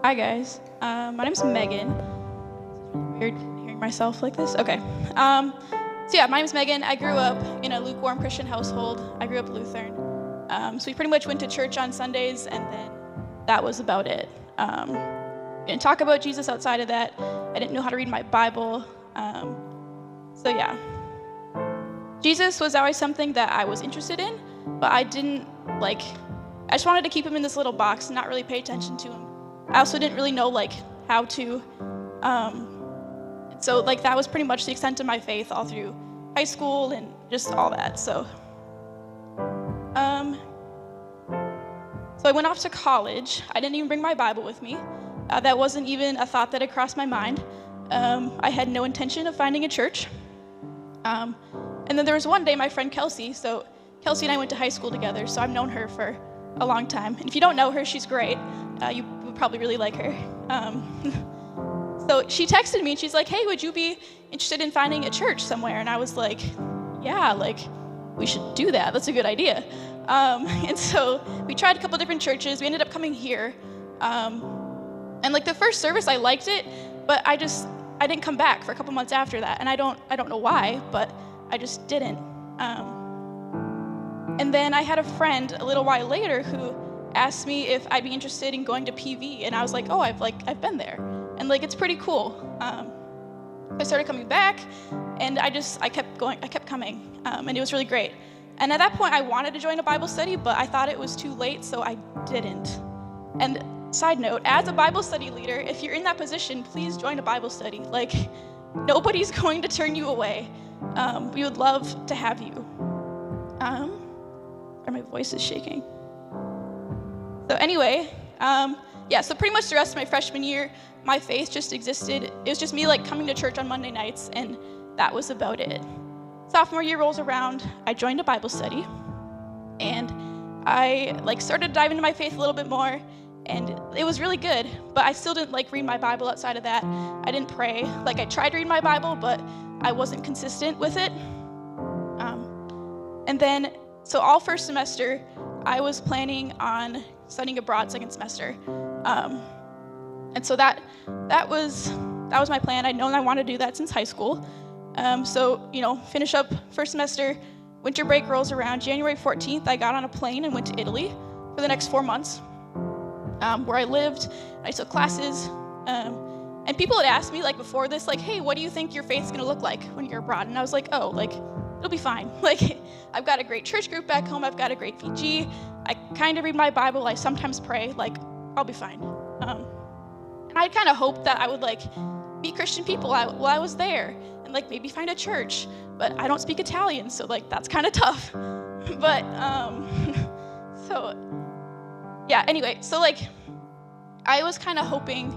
Hi guys, my name's Megan. Weird hearing myself like this. Okay. My name's Megan. I grew up in a lukewarm Christian household. I grew up Lutheran. So we pretty much went to church on Sundays, and then that was about it. We didn't talk about Jesus outside of that. I didn't know how to read my Bible. Jesus was always something that I was interested in, but I didn't I just wanted to keep him in this little box and not really pay attention to him. I also didn't really know how to. That was pretty much the extent of my faith all through high school and just all that. So I went off to college. I didn't even bring my Bible with me. That wasn't even a thought that had crossed my mind. I had no intention of finding a church. And then there was one day my friend Kelsey, so Kelsey and I went to high school together, so I've known her for a long time. And if you don't know her, she's great. You would probably really like her. So she texted me and she's like, hey, would you be interested in finding a church somewhere? And I was like, yeah, we should do that. That's a good idea. And so we tried a couple different churches. We ended up coming here. And the first service, I liked it, but I didn't come back for a couple months after that. And I don't know why, but I just didn't. And then I had a friend a little while later who asked me if I'd be interested in going to PV, and I was like, oh, I've been there, and it's pretty cool. I started coming back, and I kept coming, and it was really great. And at that point, I wanted to join a Bible study, but I thought it was too late, so I didn't. And side note, as a Bible study leader, if you're in that position, please join a Bible study. Nobody's going to turn you away. We would love to have you. My voice is shaking. So anyway, so pretty much the rest of my freshman year, my faith just existed. It was just me coming to church on Monday nights, and that was about it. Sophomore year rolls around, I joined a Bible study, and I started diving into my faith a little bit more, and it was really good, but I still didn't read my Bible outside of that. I didn't pray. I tried to read my Bible, but I wasn't consistent with it. So all first semester, I was planning on studying abroad second semester. And so that was my plan. I'd known I wanted to do that since high school. Finish up first semester, winter break rolls around. January 14th, I got on a plane and went to Italy for the next 4 months, where I lived. I took classes. And people had asked me before this, hey, what do you think your faith's gonna look like when you're abroad? And I was like, oh, it'll be fine. I've got a great church group back home. I've got a great VG. I kind of read my Bible. I sometimes pray. I'll be fine. And I kind of hoped that I would meet Christian people while I was there, and maybe find a church. But I don't speak Italian, so that's kind of tough. But I was kind of hoping.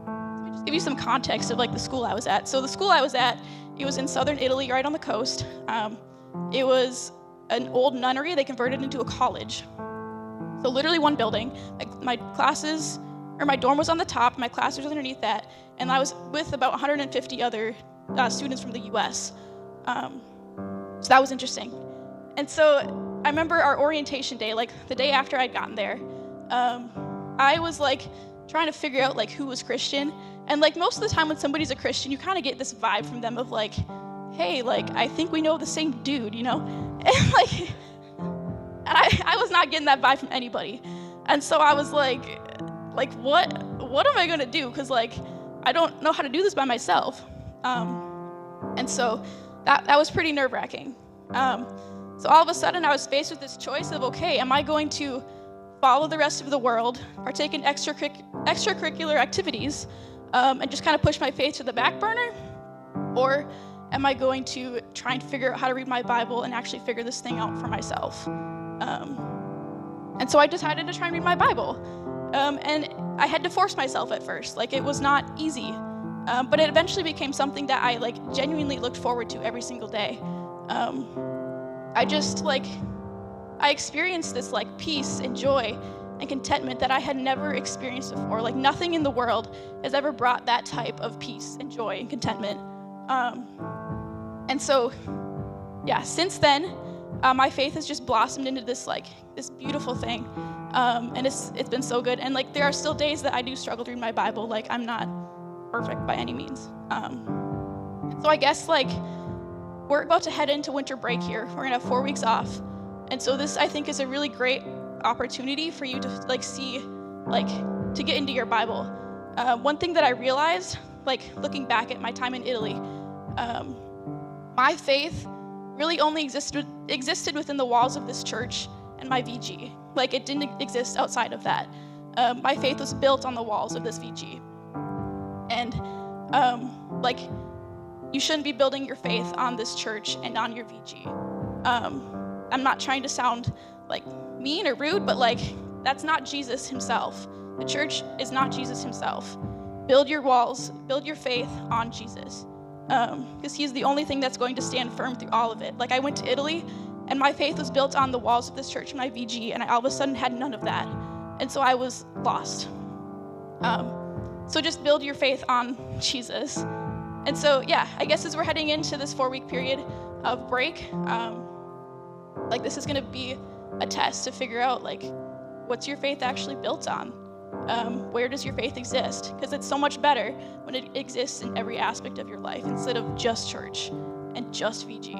Let me just give you some context of the school I was at. So the school I was at, it was in southern Italy, right on the coast. It was an old nunnery they converted into a college. So literally one building. My dorm was on the top, my class was underneath that, and I was with about 150 other students from the US. So that was interesting. And so I remember our orientation day, the day after I'd gotten there, I was trying to figure out who was Christian. And most of the time when somebody's a Christian, you kind of get this vibe from them of hey, I think we know the same dude, And I was not getting that vibe from anybody. And so I was what am I gonna do? Because I don't know how to do this by myself. And so that was pretty nerve-wracking. So all of a sudden I was faced with this choice of, okay, am I going to follow the rest of the world, partake in extracurricular activities, and just kind of push my faith to the back burner? Or am I going to try and figure out how to read my Bible and actually figure this thing out for myself? And so I decided to try and read my Bible. And I had to force myself at first. It was not easy. But it eventually became something that I genuinely looked forward to every single day. I experienced this peace and joy and contentment that I had never experienced before. Nothing in the world has ever brought that type of peace and joy and contentment. And so, since then, my faith has just blossomed into this beautiful thing. And it's been so good. And like there are still days that I do struggle to read my Bible. Like I'm not perfect by any means. So I guess like we're about to head into winter break here. We're gonna have 4 weeks off. And so this I think is a really great opportunity for you to like see, like to get into your Bible. One thing that I realized, like looking back at my time in Italy, my faith really only existed within the walls of this church and my VG. Like it didn't exist outside of that. My faith was built on the walls of this VG. And like you shouldn't be building your faith on this church and on your VG. I'm not trying to sound like mean or rude, but like that's not Jesus himself. The church is not Jesus himself. Build your walls, build your faith on Jesus. Because he's the only thing that's going to stand firm through all of it. Like I went to Italy and my faith was built on the walls of this church, my VG, and I all of a sudden had none of that. And so I was lost. So just build your faith on Jesus. And so, yeah, I guess as we're heading into this 4-week period of break, like this is gonna be a test to figure out like, what's your faith actually built on? Where does your faith exist? Because it's so much better when it exists in every aspect of your life instead of just church and just VG.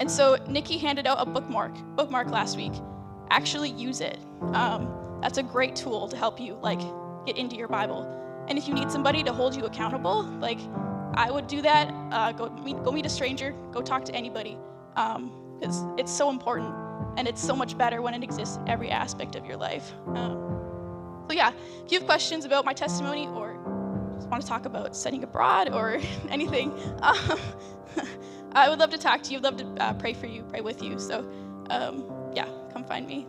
And so Nikki handed out a bookmark last week. Actually use it. That's a great tool to help you like get into your Bible. And if you need somebody to hold you accountable, like I would do that. Go meet a stranger. Go talk to anybody, because it's so important. And it's so much better when it exists in every aspect of your life. So yeah, if you have questions about my testimony or just want to talk about studying abroad or anything, I would love to talk to you. I'd love to pray for you, pray with you. So yeah, come find me.